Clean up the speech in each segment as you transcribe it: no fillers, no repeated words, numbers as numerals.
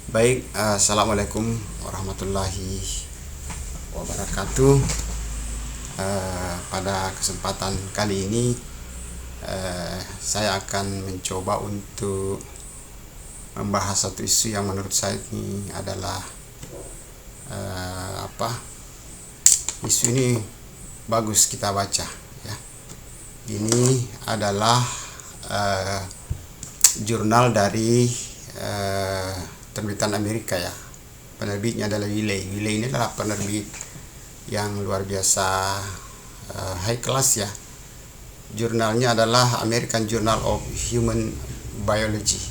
Baik, assalamualaikum warahmatullahi wabarakatuh. Pada kesempatan kali ini, saya akan mencoba untuk membahas satu isu yang menurut saya ini adalah isu ini bagus kita baca. Ya, ini adalah jurnal dari terbitan Amerika ya. Penerbitnya adalah Wiley. Wiley ini adalah penerbit yang luar biasa high class ya. Jurnalnya adalah American Journal of Human Biology.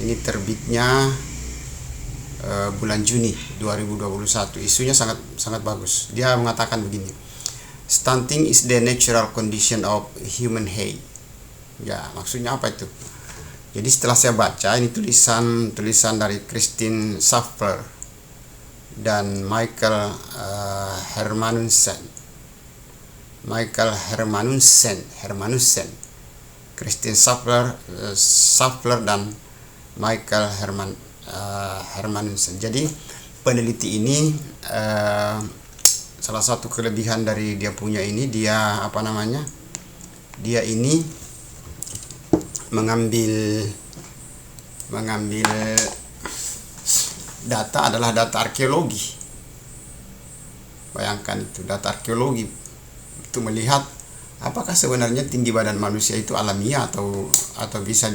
Ini terbitnya bulan Juni 2021. Isunya sangat bagus. Dia mengatakan begini: stunting is the natural condition of human height. Ya, maksudnya apa itu? Jadi setelah saya baca ini tulisan dari Kristin Schaffler dan Michael Hermanusson. Kristin Schaffler dan Michael Hermanusson. Jadi peneliti ini salah satu kelebihan dari dia punya ini, dia ini mengambil data adalah data arkeologi. Bayangkan itu, data arkeologi itu melihat apakah sebenarnya tinggi badan manusia itu alamiah atau bisa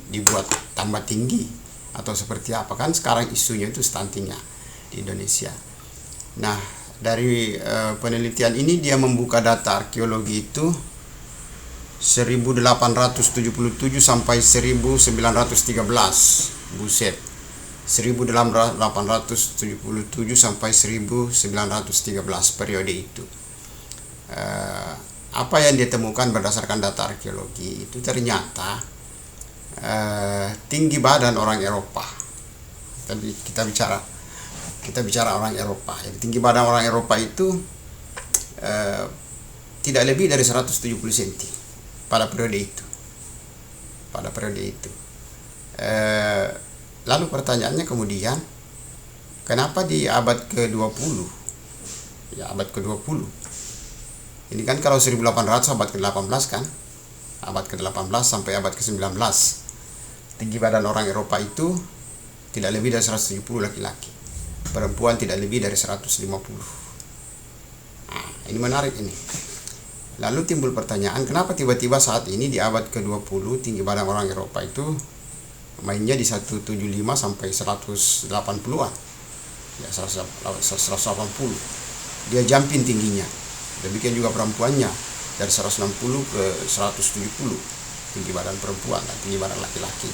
dibuat tambah tinggi atau seperti apa. Kan sekarang isunya itu stuntingnya di Indonesia. Nah, dari penelitian ini dia membuka data arkeologi itu 1877 sampai 1913. Buset. 1877 sampai 1913 periode itu. Apa yang dia temukan berdasarkan data arkeologi itu ternyata tinggi badan orang Eropa. Tapi kita bicara orang Eropa. Jadi tinggi badan orang Eropa itu tidak lebih dari 170 cm. Pada periode itu. Lalu pertanyaannya kemudian, kenapa di abad ke-20? Ya, abad ke-20. Ini kan kalau 1800 abad ke-18 kan? Abad ke-18 sampai abad ke-19. Tinggi badan orang Eropa itu tidak lebih dari 170 laki-laki. Perempuan tidak lebih dari 150. Nah, ini menarik ini. Lalu timbul pertanyaan, kenapa tiba-tiba saat ini di abad ke-20 tinggi badan orang Eropa itu mainnya di 175 sampai 180-an. Ya, 180. Dia jumping tingginya. Demikian juga perempuannya dari 160 ke 170 tinggi badan perempuan dan tinggi badan laki-laki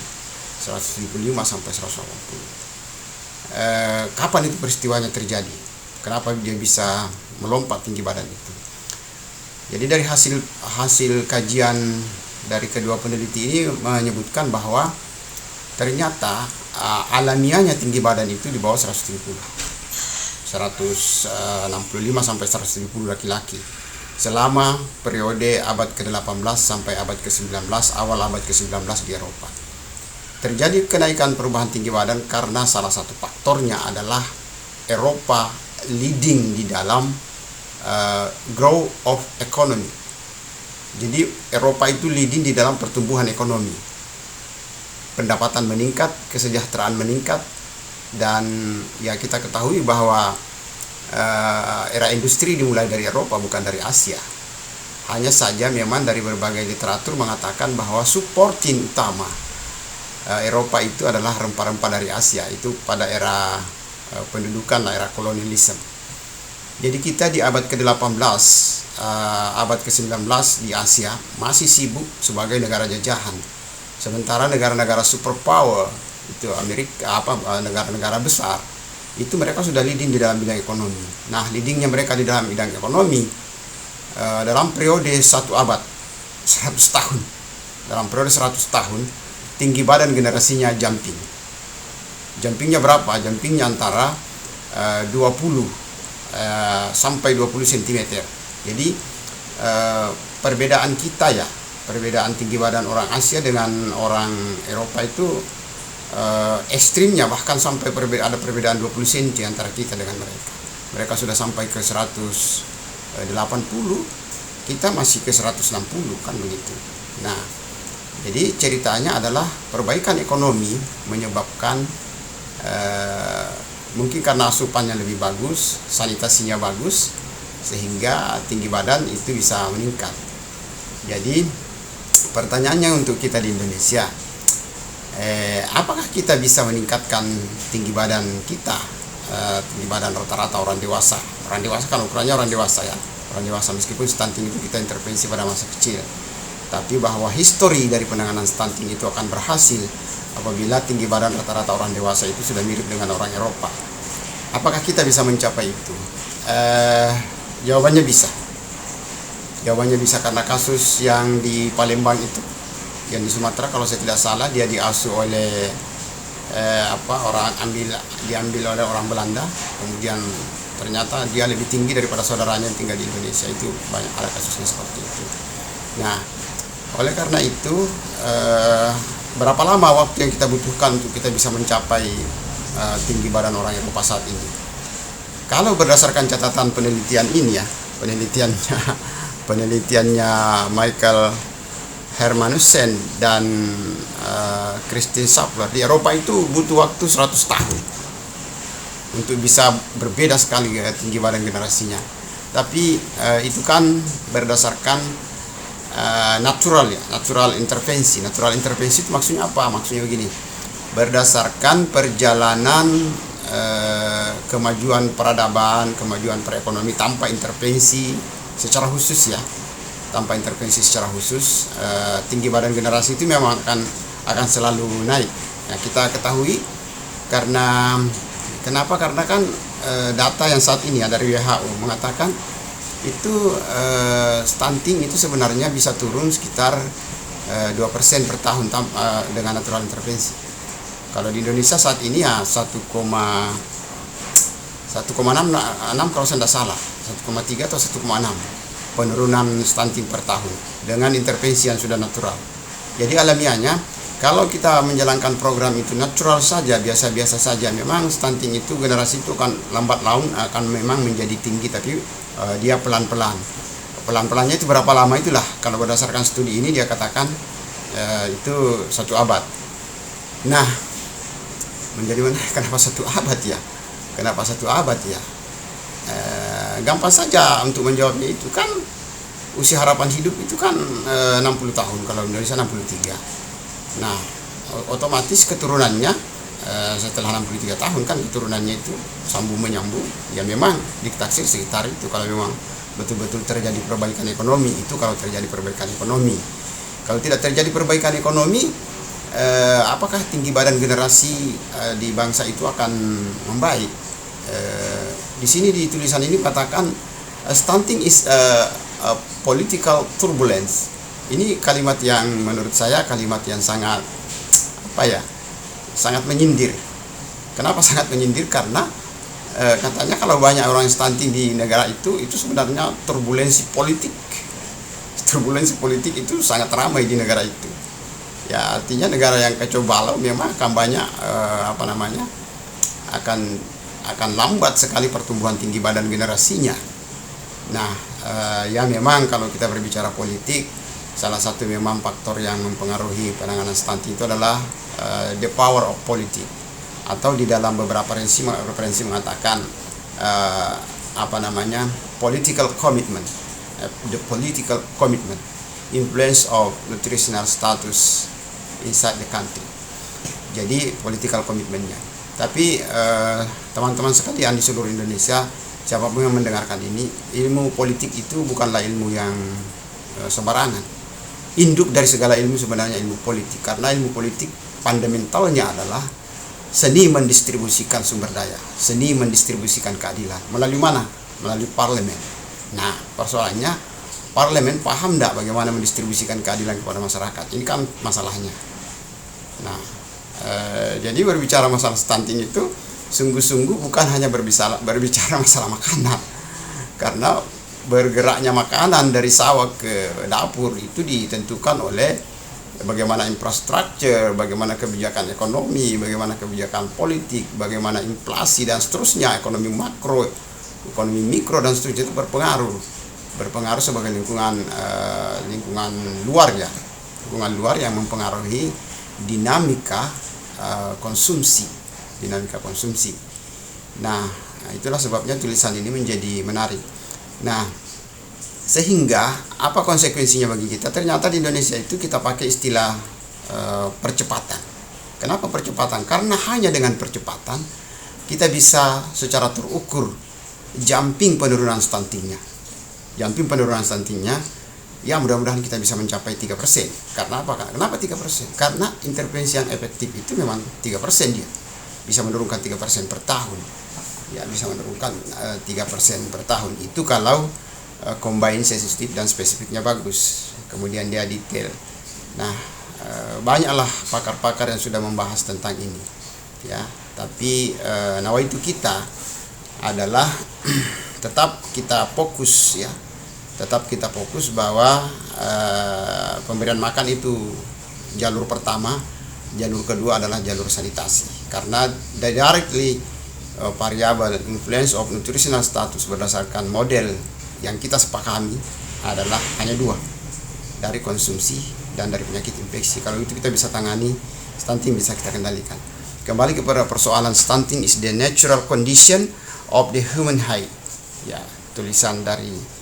175 sampai 180. Kapan itu peristiwanya terjadi? Kenapa dia bisa melompat tinggi badan itu? Jadi dari hasil kajian dari kedua peneliti ini menyebutkan bahwa ternyata alamiahnya tinggi badan itu di bawah 165 sampai 170 laki-laki selama periode abad ke-18 sampai abad ke-19, awal abad ke-19 di Eropa. Terjadi kenaikan perubahan tinggi badan karena salah satu faktornya adalah Eropa leading di dalam growth of economy. Jadi Eropa itu leading di dalam pertumbuhan ekonomi. Pendapatan meningkat, kesejahteraan meningkat, dan ya kita ketahui bahwa era industri dimulai dari Eropa bukan dari Asia. Hanya saja memang dari berbagai literatur mengatakan bahwa supporting utama Eropa itu adalah rempah-rempah dari Asia, itu pada era pendudukan, era kolonialisme. Jadi kita di abad ke-18, abad ke-19 di Asia masih sibuk sebagai negara jajahan. Sementara negara-negara superpower itu Amerika, negara-negara besar, itu mereka sudah leading di dalam bidang ekonomi. Nah, leadingnya mereka di dalam bidang ekonomi dalam periode 1 abad, 100 tahun. Dalam periode 100 tahun, tinggi badan generasinya jumping. Jumpingnya berapa? Jumpingnya antara 20 sampai 20 cm. Jadi perbedaan tinggi badan orang Asia dengan orang Eropa itu ekstrimnya bahkan sampai ada perbedaan 20 cm antara kita dengan mereka. Mereka sudah sampai ke 180, kita masih ke 160 kan begitu. Nah, jadi ceritanya adalah perbaikan ekonomi menyebabkan mungkin karena asupannya lebih bagus, sanitasinya bagus, sehingga tinggi badan itu bisa meningkat. Jadi pertanyaannya untuk kita di Indonesia, apakah kita bisa meningkatkan tinggi badan kita, tinggi badan rata-rata orang dewasa? Orang dewasa kan ukurannya orang dewasa ya, orang dewasa, meskipun stunting itu kita intervensi pada masa kecil, tapi bahwa histori dari penanganan stunting itu akan berhasil apabila tinggi badan rata-rata orang dewasa itu sudah mirip dengan orang Eropa. Apakah kita bisa mencapai itu? Jawabannya bisa. Jawabannya bisa karena kasus yang di Palembang itu, yang di Sumatera kalau saya tidak salah, dia diasuh oleh diambil oleh orang Belanda, kemudian ternyata dia lebih tinggi daripada saudaranya yang tinggal di Indonesia. Itu banyak ada kasusnya seperti itu. Nah, oleh karena itu berapa lama waktu yang kita butuhkan untuk kita bisa mencapai tinggi badan orang Eropa saat ini? Kalau berdasarkan catatan penelitian ini ya, penelitiannya Michael Hermanussen dan Christine Sapler, di Eropa itu butuh waktu 100 tahun untuk bisa berbeda sekali tinggi badan generasinya. Tapi itu kan berdasarkan natural intervensi. Natural intervensi itu maksudnya apa? Maksudnya begini, berdasarkan perjalanan kemajuan peradaban, kemajuan perekonomi tanpa intervensi secara khusus ya, tanpa intervensi secara khusus, tinggi badan generasi itu memang akan selalu naik. Nah, kita ketahui kenapa? Karena kan data yang saat ini ya dari WHO mengatakan itu stunting itu sebenarnya bisa turun sekitar 2% per tahun dengan natural intervensi. Kalau di Indonesia saat ini ya 1,6 kalau saya tidak salah, 1,3 atau 1,6 penurunan stunting per tahun dengan intervensi yang sudah natural. Jadi alamiahnya kalau kita menjalankan program itu natural saja, biasa-biasa saja, memang stunting itu generasi itu kan lambat laun akan memang menjadi tinggi, tapi dia pelan-pelan. Pelan-pelannya itu berapa lama itulah, kalau berdasarkan studi ini dia katakan itu 1 abad. Nah, menjadi mana? Kenapa 1 abad ya? Kenapa 1 abad ya? Gampang saja untuk menjawabnya, itu kan usia harapan hidup itu kan 60 tahun, kalau Indonesia 63. Nah, otomatis keturunannya setelah 63 tahun kan keturunannya itu sambung menyambung. Ya memang ditaksir sekitar itu kalau memang betul-betul terjadi perbaikan ekonomi. Itu kalau terjadi perbaikan ekonomi. Kalau tidak terjadi perbaikan ekonomi, apakah tinggi badan generasi di bangsa itu akan membaik? Di sini di tulisan ini katakan stunting is a political turbulence. Ini kalimat yang menurut saya kalimat yang sangat sangat menyindir. Kenapa sangat menyindir? Karena katanya kalau banyak orang yang stunting di negara itu sebenarnya turbulensi politik. Turbulensi politik itu sangat ramai di negara itu. Ya, artinya negara yang kacau balau memang akan banyak akan lambat sekali pertumbuhan tinggi badan generasinya. Nah, ya memang kalau kita berbicara politik, salah satu memang faktor yang mempengaruhi penanganan stunting itu adalah the power of politics, atau di dalam beberapa referensi mengatakan political commitment, influence of nutritional status inside the country. Jadi political commitmentnya. Tapi teman-teman sekalian di seluruh Indonesia, siapapun yang mendengarkan ini, ilmu politik itu bukanlah ilmu yang sembarangan. Induk dari segala ilmu sebenarnya ilmu politik, karena ilmu politik fundamentalnya adalah seni mendistribusikan sumber daya, seni mendistribusikan keadilan. Melalui mana? Melalui parlemen. Nah, persoalannya parlemen paham tidak bagaimana mendistribusikan keadilan kepada masyarakat? Ini kan masalahnya. Nah, jadi berbicara masalah stunting itu sungguh-sungguh bukan hanya berbicara masalah makanan, karena bergeraknya makanan dari sawah ke dapur itu ditentukan oleh bagaimana infrastruktur, bagaimana kebijakan ekonomi, bagaimana kebijakan politik, bagaimana inflasi dan seterusnya, ekonomi makro, ekonomi mikro dan seterusnya itu berpengaruh sebagai lingkungan luar ya, lingkungan luar yang mempengaruhi dinamika konsumsi. Nah, itulah sebabnya tulisan ini menjadi menarik. Nah, sehingga apa konsekuensinya bagi kita? Ternyata di Indonesia itu kita pakai istilah percepatan. Kenapa percepatan? Karena hanya dengan percepatan kita bisa secara terukur jumping penurunan stuntingnya. Ya mudah-mudahan kita bisa mencapai 3%. Karena apa? Kenapa 3%? Karena intervensi yang efektif itu memang 3% dia. Bisa menurunkan 3% per tahun. Ya, bisa menurunkan 3% per tahun. Itu kalau combine sensitif dan spesifiknya bagus. Kemudian dia detail. Nah, banyaklah pakar-pakar yang sudah membahas tentang ini. Ya, tapi nawaitu kita adalah tetap kita fokus ya. Tetap kita fokus bahwa pemberian makan itu jalur pertama, jalur kedua adalah jalur sanitasi. Karena directly variable influence of nutritional status berdasarkan model yang kita sepakami adalah hanya dua, dari konsumsi dan dari penyakit infeksi. Kalau itu kita bisa tangani, stunting bisa kita kendalikan. Kembali kepada persoalan, stunting is the natural condition of the human height. Ya, tulisan dari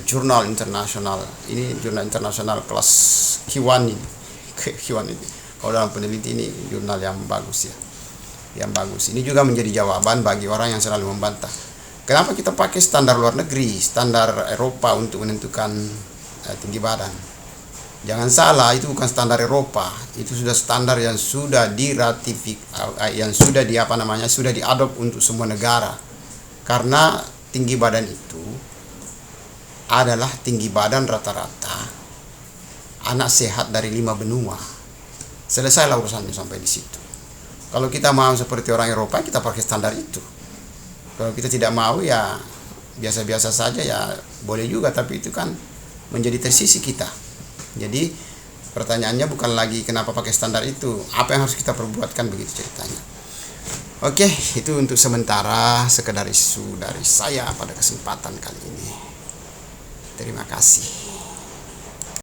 jurnal internasional. Ini jurnal internasional kelas Q1 ini. Kalau dalam peneliti ini jurnal yang bagus ya. Yang bagus. Ini juga menjadi jawaban bagi orang yang selalu membantah. Kenapa kita pakai standar luar negeri, standar Eropa untuk menentukan tinggi badan? Jangan salah, itu bukan standar Eropa. Itu sudah standar yang sudah sudah diadop untuk semua negara. Karena tinggi badan itu adalah tinggi badan rata-rata anak sehat dari 5 benua. Selesailah urusannya sampai di situ. Kalau kita mau seperti orang Eropa, kita pakai standar itu. Kalau kita tidak mau ya biasa-biasa saja ya boleh juga, tapi itu kan menjadi tersisi kita. Jadi pertanyaannya bukan lagi kenapa pakai standar itu, apa yang harus kita perbuatkan, begitu ceritanya. Oke, itu untuk sementara sekedar isu dari saya pada kesempatan kali ini. Terima kasih.